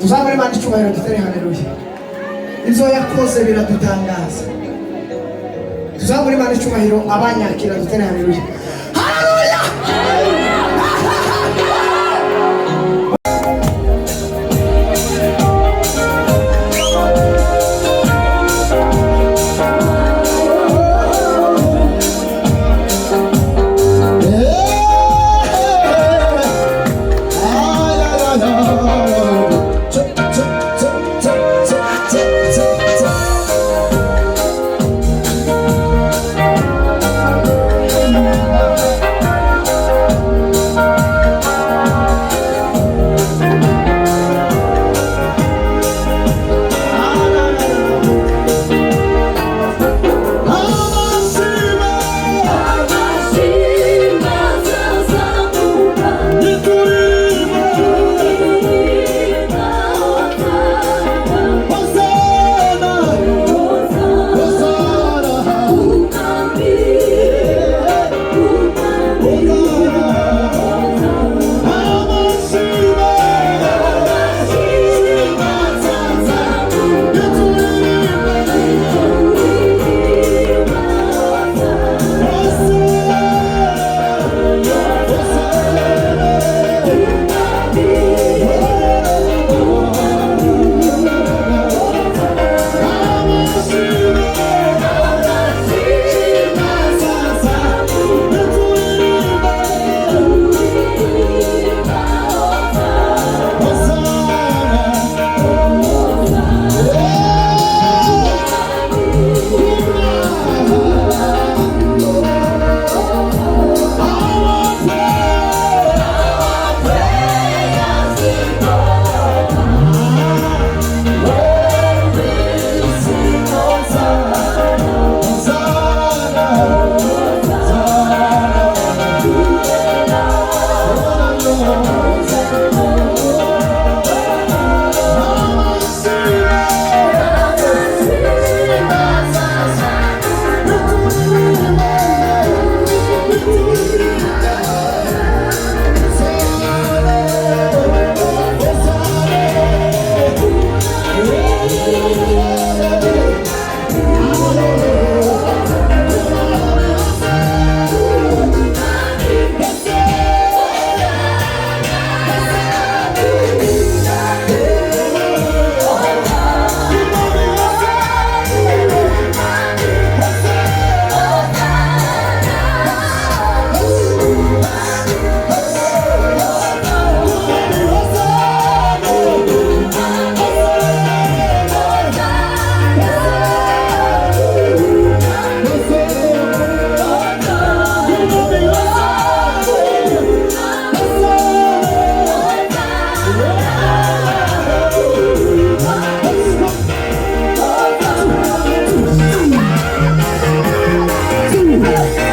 tuzamure Imana icyubahiro dutere haleluya. Ibyo yakoze biradutangaza. Tuzamure Imana icyubahiro abanyakira dutere haleluya. Haleluya. Hallelujah.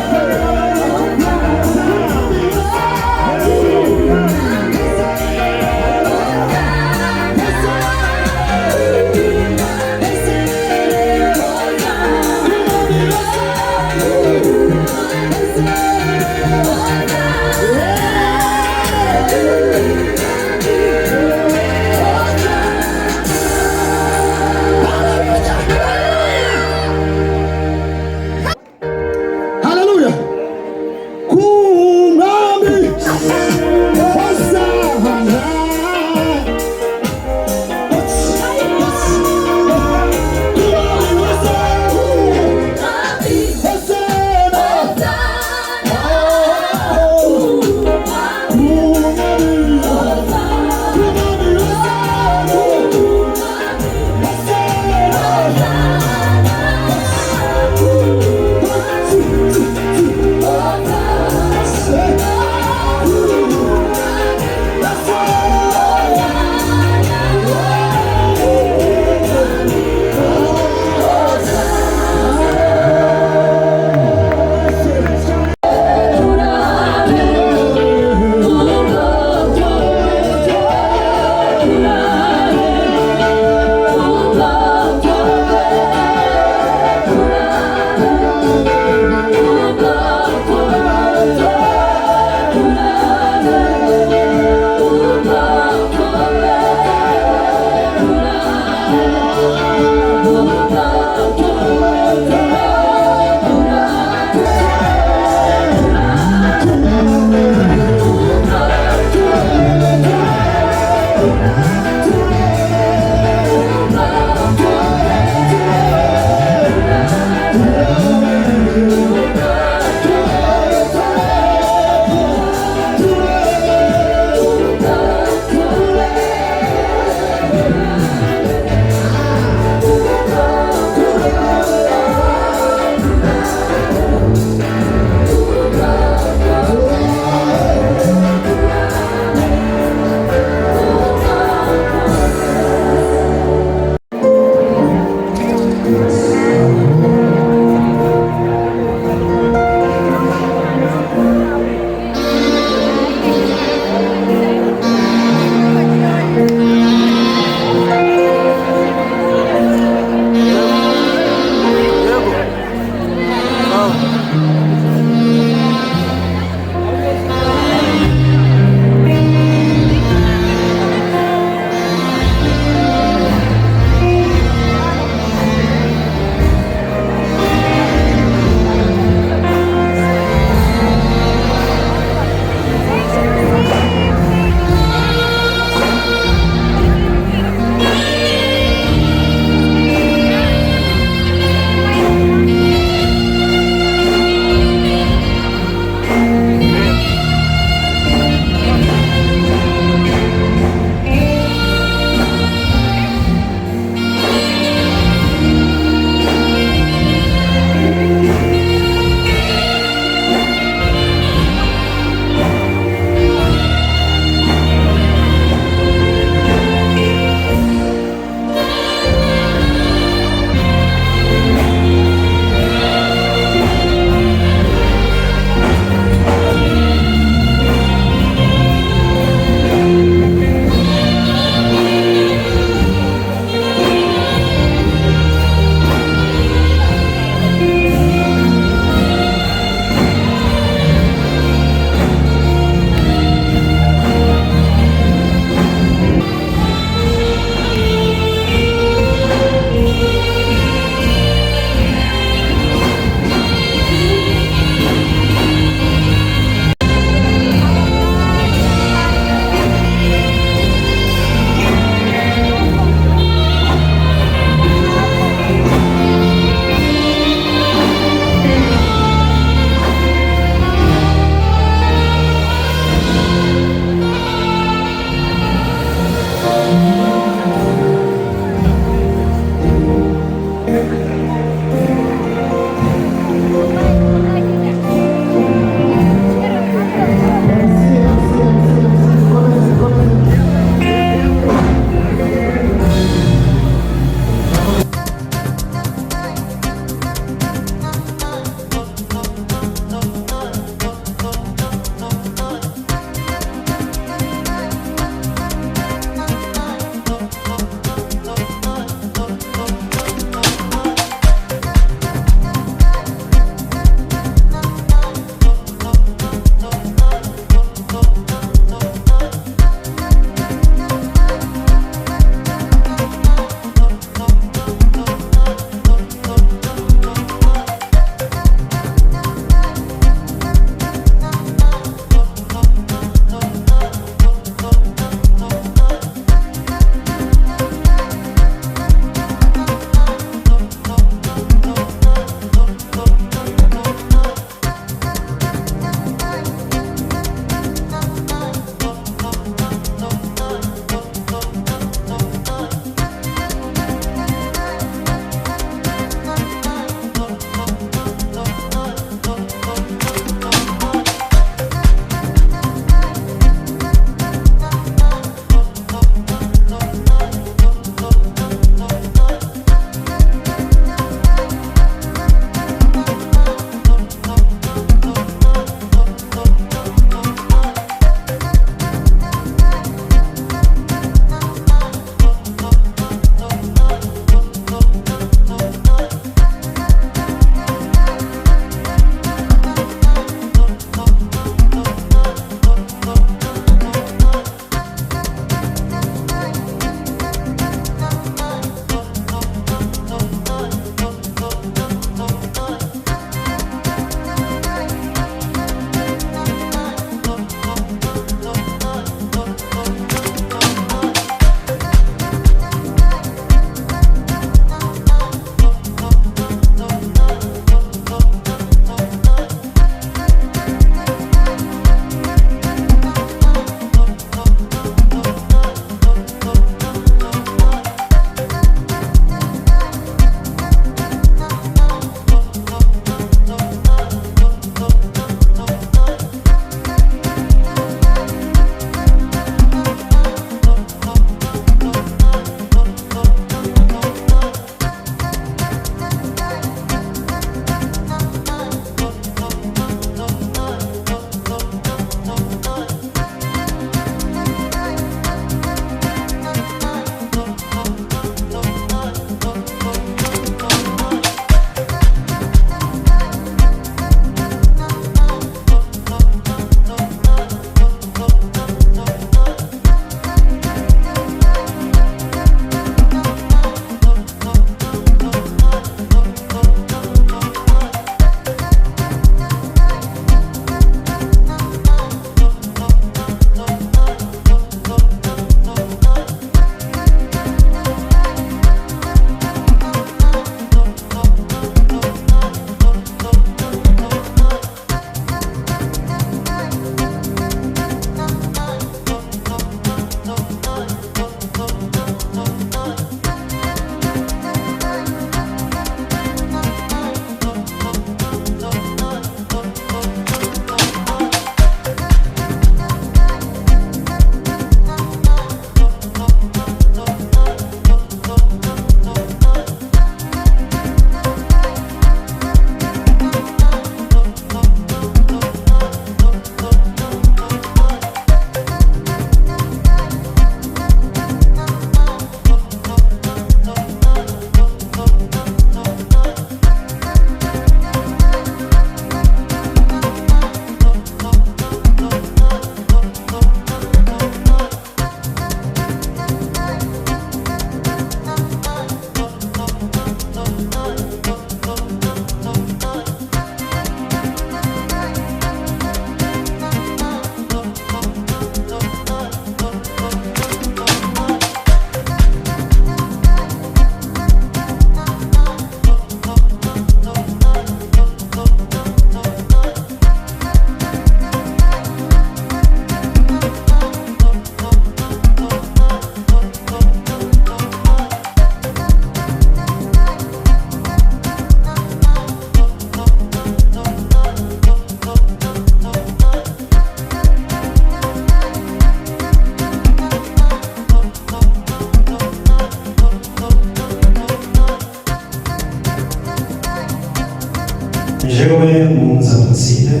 jewe Munzapacide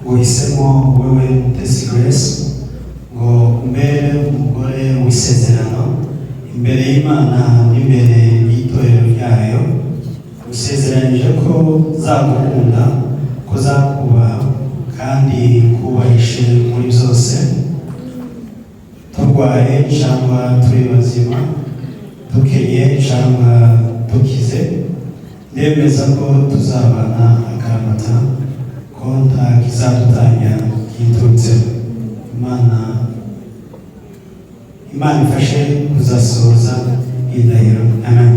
uhisemo wewe Mutesi Grace ngo umbere umugore w'isezerano imbere y'Imana n'imbere y'itorero ryayo, usezeranije ko zagukunda, ko zakubaha kandi kubahishe muri byose, turwaye cyangwa turi bazima, dukenye cyangwa dukize, ndemeza ko tuzabana akaramata, ko nta kizadutanya giturutseho. Imana ifashe kuzasohoza indahiro. Amen.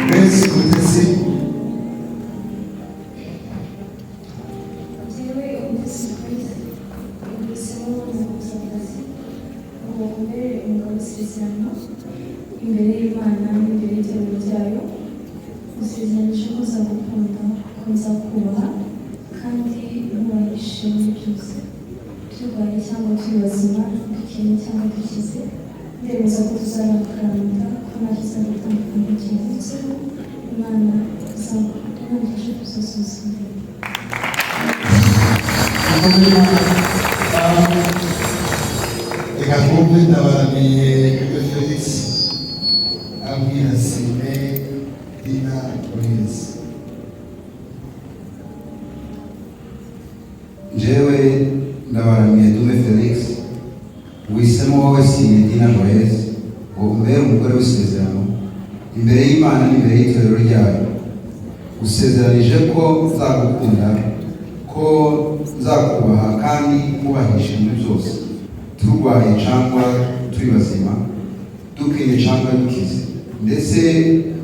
Grace Mutesi. Imbere y'Imana n'imbere y'itorero ryayo, usezeranije ko uzagukunda, ko nzakubaha kandi ntubahishe muri byose, turwaye cyangwa turi bazima, dukennye cyangwa dukize, ndemeza ko tuzabana akaramata, ko nta kizadutandukanya kivutseho. Imana izamufashe kuzasohoza imbere. Reka twumve Ndabaramiye Felix abwira Sime Dina Grace. Jewe Ndabaramiye Dume Felix uhisemo wowe Sime Dina Grace ngo umbere umugore w'isezerano imbere y'Imana n'imbere y'itorero ryayo, usezeranije ko nzagukunda, ko nzakubaha kandi kubahisha muri byose, turwaye cyangwa turi bazima, dukenye cyangwa dukize, ndetse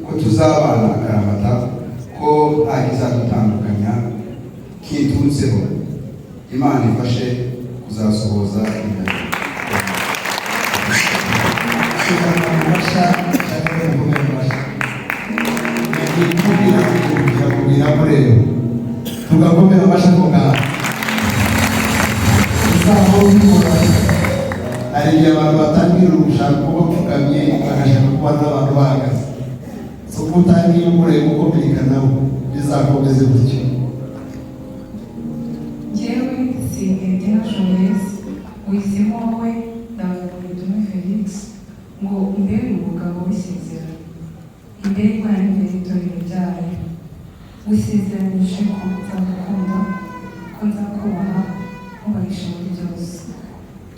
ko tuzabana akaramata, ko nta kizadutandukanya kiturutseho. Imana ifashe kuzasohoza indahiro. Tugakomera amasha kugaha hari igihe abantu batangira ugushaka kuba bapfukamye bagashaka kuba n'abantu bahagaze, so ko utangiye umureba ukomereka nabo bizakomeze gutyo. Njyewe Sime Dina Grace uhisemo wowe Ndabaramiye Dume Felix ngo umbere umugabo w'isezerano imbere y'Imana n'imbere y'itorero ryayo, usezeranije ko nzagukunda, ko nzakubaha, nkubahisha muri byose,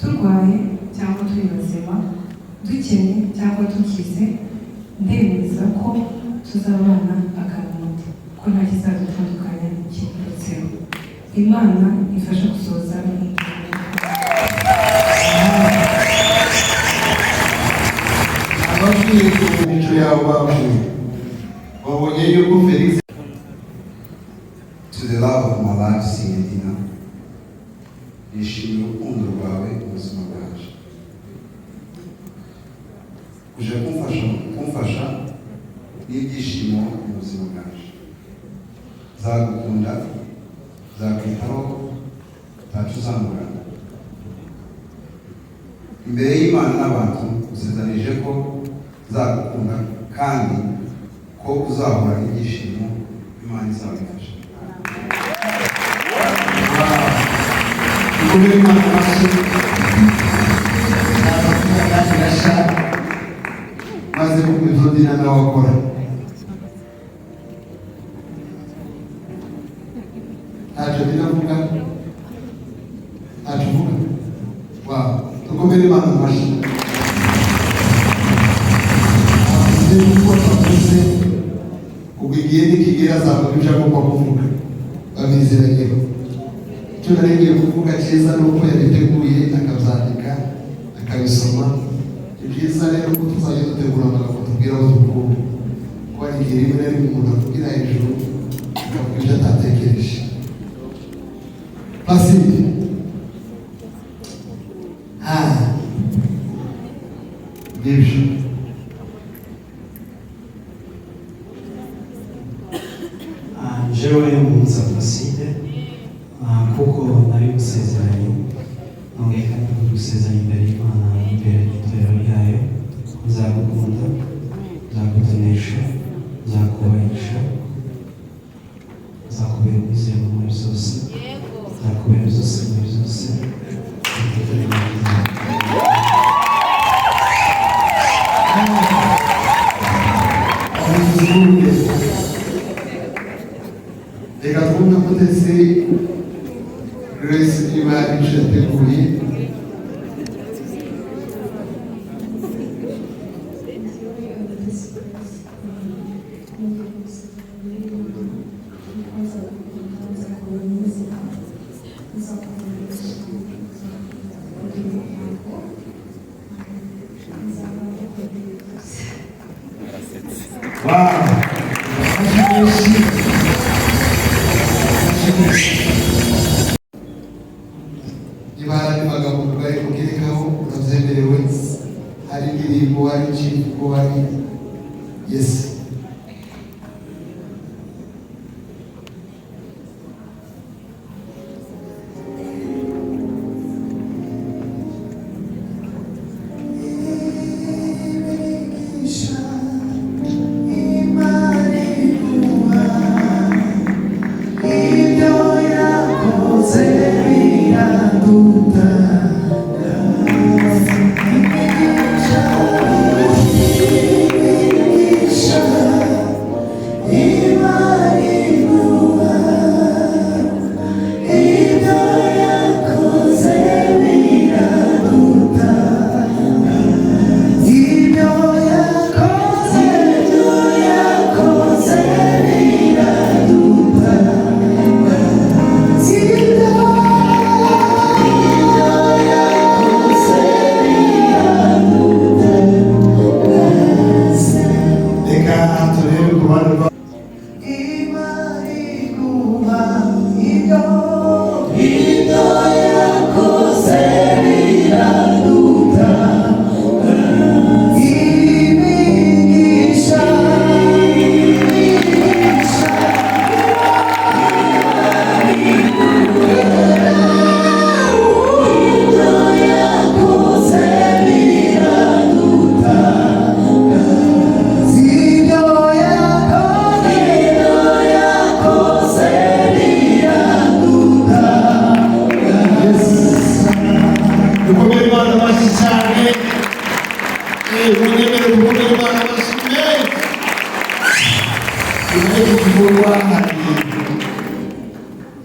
turwaye cyangwa turi bazima, dukennye cyangwa dukize, ndemeza ko tuzabana akaramata, ko nta kizadutandukanya kiturutseho. Imana ifasha gusohoza ababwiye ku mico yabo bavuye babonye yuko Felix. To the love of my life, Sime Dina, nishimiye urukundo rwawe mu buzima bwacu, uje kumfasha n'ibyishimo mu buzima bwacu, nzagukunda, nzakwitaho, ntacuzamurana imbere y'Imana n'abantu, usezeranije ko nzagukunda kandi ko uzahora ibyishimo. Imana izabifasha. Kubera Imana amashyi kandi gasha maze kumva Dina nawe akora ntacyo Dina avuga, ntacyo uvuga. Wow, dukomere Imana amashyi. Kuko twavuze ubwo igihe nikigera azava ibyo agomba kuvuga babiziranyeho. Icyo nari ngiye kuvuga cyiza ni uko yabiteguye akabyandika akabisoma. Ni byiza rero ko tuzajya dutegura amagambo tubwira aho dukura, ko hari igihe rimwe na rimwe umuntu avugira hejuru akavuga ibyo atatekereje. Pasiri nibyo jewe Munzapacide kuko nari gusezeranye, nongeye kandi gusezeranya imbere y'Imana n'imbere y'itorero ryayo, nzagukunda, nzagutonesha, nzakubahisha, nzakubera umwizerwa muri byose, nzakubera byose muri byose. Reka twumve ko ndetse Grace niba hari icyo yateguye. Niba hari amagambo bari kugerekaho urabyemerewe, hari indirimbo, hari ikigo, hari yesi.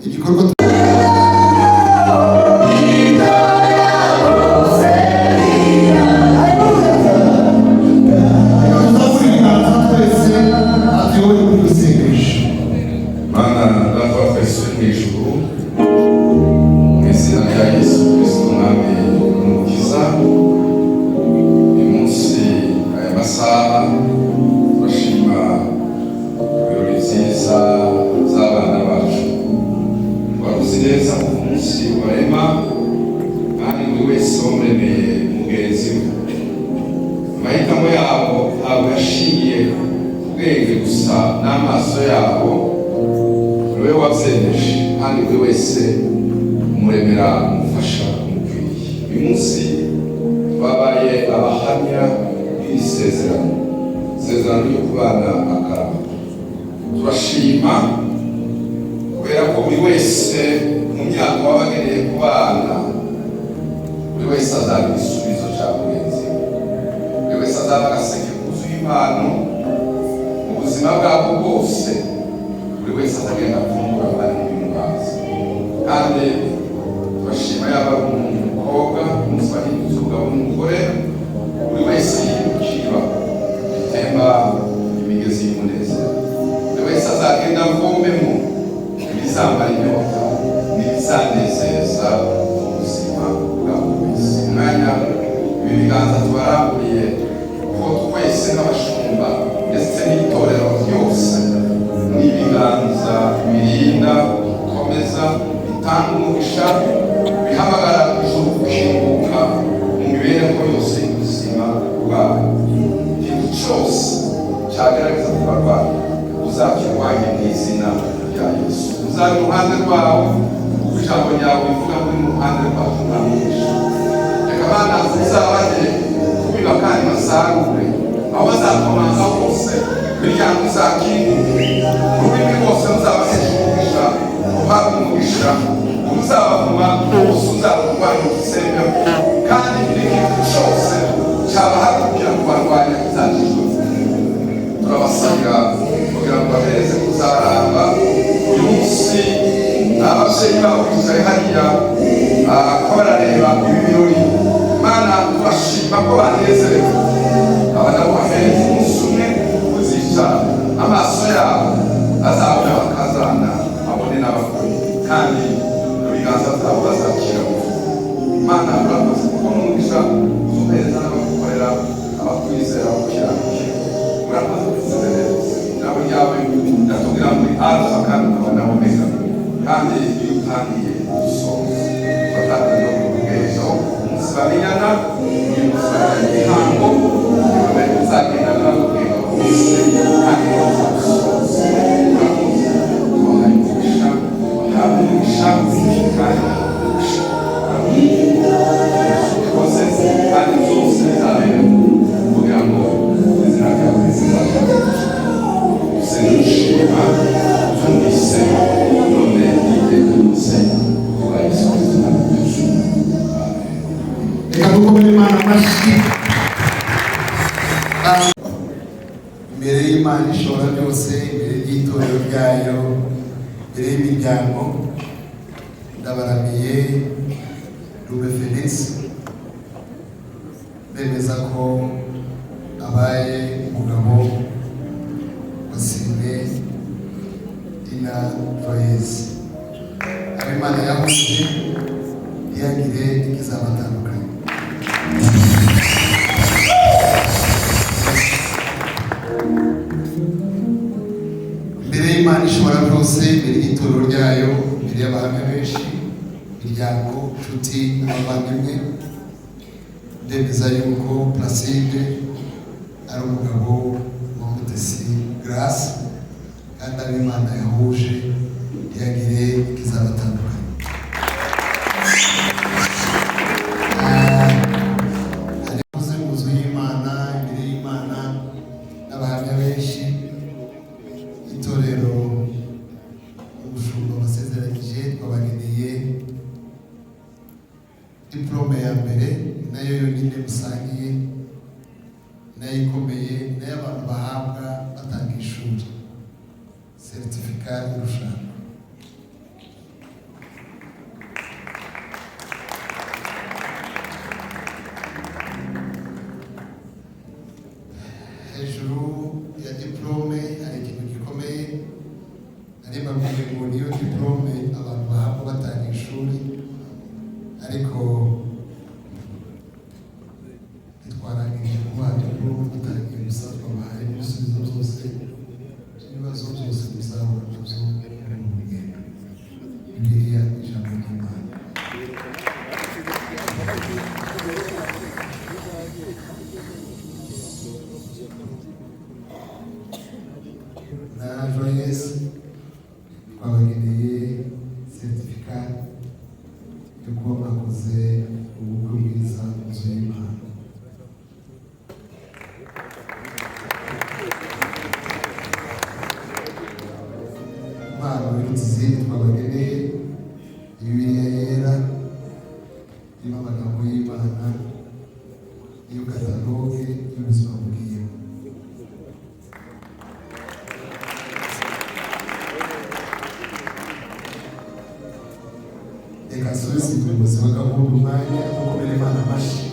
Igikorwa n'amaso yabo niwe wabyemeje kandi buri wese umuremera umufasha umukwiye. Uyu munsi twabaye abahamya b'isezerano ryo kubana akarama. Turashima kubera ko buri wese mu myaka wabageneye kubana, buri wese azaba igisubizo cya mugenzi we, buri wese azaba agaseke kuzuye impano ubuzima bwabo bwose. Buri wese azagenda afungura abandi n'umubazi, kandi turashima yaba ari umukobwa umunsi bahindutse umugabo n'umugore, buri wese yibukira bitemba imigezi y'umunezero. Buri wese azagenda avomemo ibizamara inyota n'ibizanezeza ubuzima bwa buri wese. Umwanya ibi biganza tubaramburiye ko twese n'abashumba ndetse n'itorero ryose n'ibiganza birinda, bikomeza, bitanga umugisha, bihamagara ijuru gukinguka mu mibereho yose y'ubuzima bwabo. Ikintu cyose cyagerageza kubarwanya uzakirwanya mu izina rya Yesu. Uzabe iruhande rwawe kuko ijambo ryawe rivuga ngo uri mu ruhande rwawe ntamugisha. Reka abana uzabane kubiba kandi basarure, aho bazakomanga hose imiryango izakinguke, ururimi rwose ruzabahesha umugisha, uhabwe umugisha, uzabavuma bose uzarurwanya igisembero, kandi n'ikintu cyose cyabahaga kugira ngo barwanye izakizwe. Turabasabira kugira ngo bahereze kuzaramba uyu munsi ababyeyi babo bicaye hariya ko barareba ibi birori. Mana, turashima ko banezerewe. Aba nabo bahereza umunsi umwe kuzicara, amaso yabo azabona bakazana abone n'abakuru, kandi ibiganza byabo bazakira. Mana, urakoze kuko n'umugisha uzuhereza n'abagukorera, abakwizera bakiranuke. Urakoze kuzize neza ijambo ryawe ndatubwira muri alfa kandi ukaba na omega, kandi iyo utangiye usoza ugatangira no ku rugendo umunsi bamenyana, uyu munsi bamenyana igihango, ntibamenye uzagendana n'urugendo rwose kandi bazagusoza. Urakoze wahaye umugisha, wahawe umugisha kandi umugisha. Urakoze kandi zose zizabera kugira ngo izina ryawe rizibashe gushima tumvise none n'iteka ryose kuba Yesu Kristo n'abacu. Reka dukomere Imana amashyi. Imbere y'Imana ishobora byose, imbere y'itorero ryayo, imbere y'imiryango, ndabaramiye Rube Felix, bemeza ko abaye umugabo wa Sine Dina Joyeuse. Imana yahuje ntiyagire ikizabatandukanya. Imbere y'Imana ishobora byose, imbere y'itorero ryayo, imbere y'abahamya benshi, imiryango, inshuti n'abavandimwe, ndemeza yuko Placide ari umugabo wa Mutesi Grace, kandi ari Imana yahuje ntiyagire ikizabatandukanya. Arikoze mu nzu y'Imana, imbere y'Imana n'abahamya benshi, itorero umushumba wasezeranyije twabageneye diplome ya mbere, nayo yonyine musangiye, nayo ikomeye, nayo abantu bahabwa batanga ishuri, certificat y'irushanwa. Hejuru ya diplome hari ikintu gikomeye, nari mbabwiye ngo niyo diplome abantu bahabwa batanga ishuri, ariko ntitwarangije kubaha diplome dutangiye gusa twabahaye ibisubizo byose ibibazo byose muzahura nabyo mu rugendo. Bibiliya ijambo ry'Imana. Na Joyeuse twabageneye certificat yo kuba bakoze ubukwe bwiza mu nzu y'Imana. Impano y'inzizi twabageneye Bibiliya yera irimo amagambo y'Imana, iyo kataloge y'ubuzima bwiyemo. Reka nsubise umuyobozi wa gahunda umwanya, dukomere Imana amashyi.